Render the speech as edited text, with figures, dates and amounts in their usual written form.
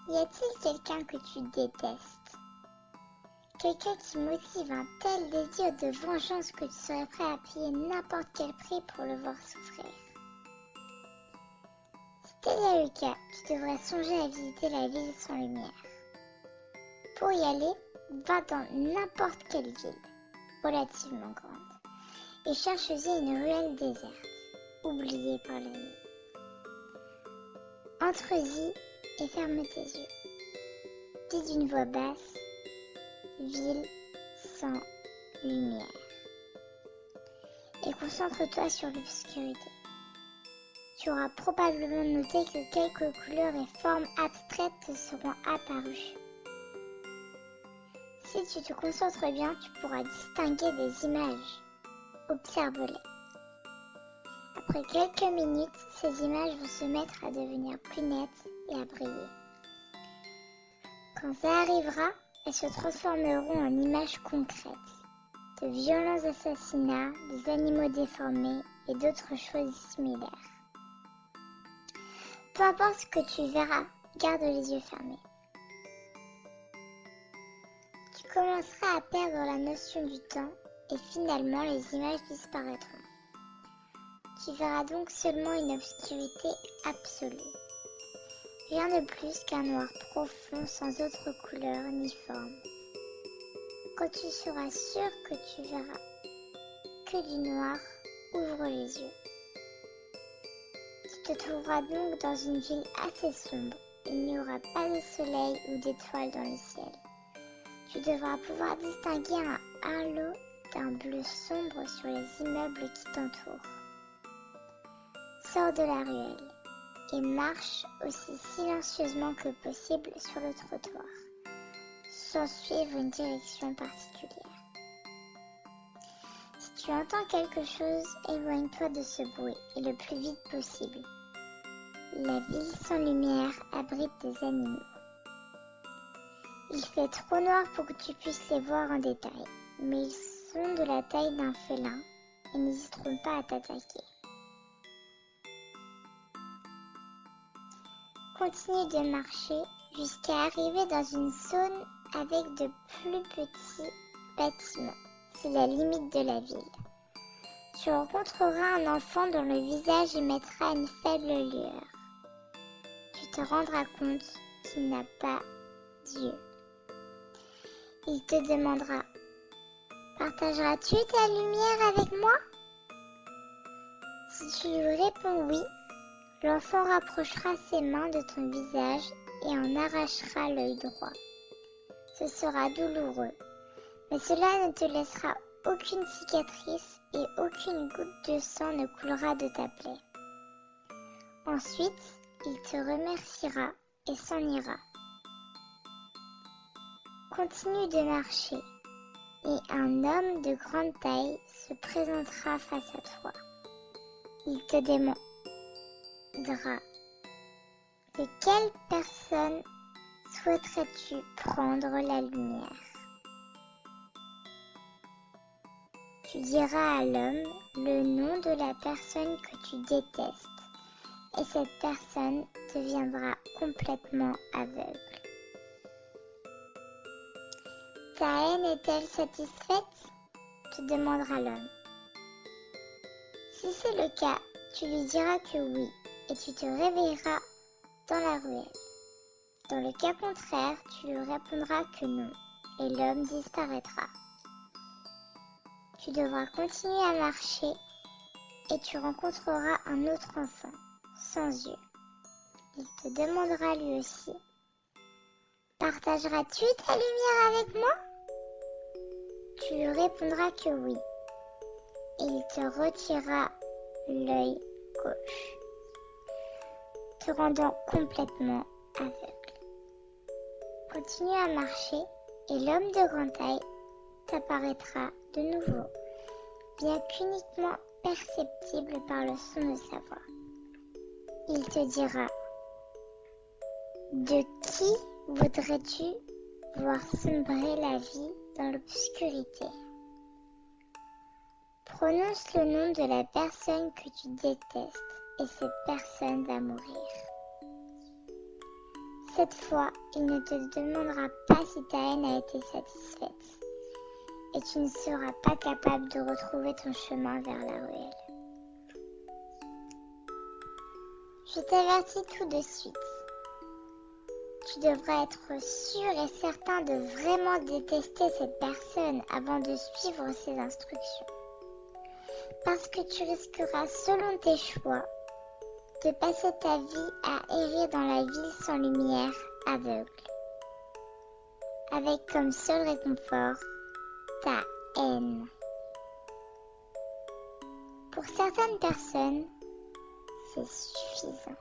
Y a-t-il quelqu'un que tu détestes? Quelqu'un qui motive un tel désir de vengeance que tu serais prêt à payer n'importe quel prix pour le voir souffrir. Si tel est le cas, tu devrais songer à visiter la ville sans lumière. Pour y aller, va dans n'importe quelle ville, relativement grande, et cherche-y une ruelle déserte, oubliée par la nuit. Entre-y et ferme tes yeux. Dis d'une voix basse, ville sans lumière. Et concentre-toi sur l'obscurité. Tu auras probablement noté que quelques couleurs et formes abstraites te seront apparues. Si tu te concentres bien, tu pourras distinguer des images. Observe-les. Après quelques minutes, ces images vont se mettre à devenir plus nettes et à briller. Quand ça arrivera, elles se transformeront en images concrètes. De violents assassinats, des animaux déformés et d'autres choses similaires. Peu importe ce que tu verras, garde les yeux fermés. Tu commenceras à perdre la notion du temps et finalement les images disparaîtront. Tu verras donc seulement une obscurité absolue. Rien de plus qu'un noir profond sans autre couleur ni forme. Quand tu seras sûr que tu verras que du noir, ouvre les yeux. Tu te trouveras donc dans une ville assez sombre. Il n'y aura pas de soleil ou d'étoiles dans le ciel. Tu devras pouvoir distinguer un halo d'un bleu sombre sur les immeubles qui t'entourent. Sors de la ruelle et marche aussi silencieusement que possible sur le trottoir, sans suivre une direction particulière. Si tu entends quelque chose, éloigne-toi de ce bruit et le plus vite possible. La ville sans lumière abrite des animaux. Il fait trop noir pour que tu puisses les voir en détail, mais ils sont de la taille d'un félin et n'hésiteront pas à t'attaquer. Continue de marcher jusqu'à arriver dans une zone avec de plus petits bâtiments. C'est la limite de la ville. Tu rencontreras un enfant dont le visage émettra une faible lueur. Tu te rendras compte qu'il n'a pas d'yeux. Il te demandera « Partageras-tu ta lumière avec moi ?» Si tu lui réponds « oui », l'enfant rapprochera ses mains de ton visage et en arrachera l'œil droit. Ce sera douloureux, mais cela ne te laissera aucune cicatrice et aucune goutte de sang ne coulera de ta plaie. Ensuite, il te remerciera et s'en ira. Continue de marcher et un homme de grande taille se présentera face à toi. Il te demandera de quelle personne souhaiterais-tu prendre la lumière? Tu diras à l'homme le nom de la personne que tu détestes et cette personne deviendra complètement aveugle. Ta haine est-elle satisfaite? Te demandera l'homme. Si c'est le cas, tu lui diras que oui et tu te réveilleras dans la ruelle. Dans le cas contraire, tu lui répondras que non et l'homme disparaîtra. Tu devras continuer à marcher et tu rencontreras un autre enfant, sans yeux. Il te demandera lui aussi « Partageras-tu ta lumière avec moi ?» Tu lui répondras que oui et il te retirera l'œil gauche, te rendant complètement aveugle. Continue à marcher et l'homme de grande taille t'apparaîtra de nouveau, bien qu'uniquement perceptible par le son de sa voix. Il te dira « De qui voudrais-tu voir sombrer la vie dans l'obscurité ?» Prononce le nom de la personne que tu détestes et cette personne va mourir. Cette fois, il ne te demandera pas si ta haine a été satisfaite. Et tu ne seras pas capable de retrouver ton chemin vers la ruelle. Je t'avertis tout de suite. Tu devras être sûr et certain de vraiment détester cette personne avant de suivre ses instructions. Parce que tu risqueras, selon tes choix, de passer ta vie à errer dans la ville sans lumière, aveugle. Avec comme seul réconfort ta haine. Pour certaines personnes, c'est suffisant.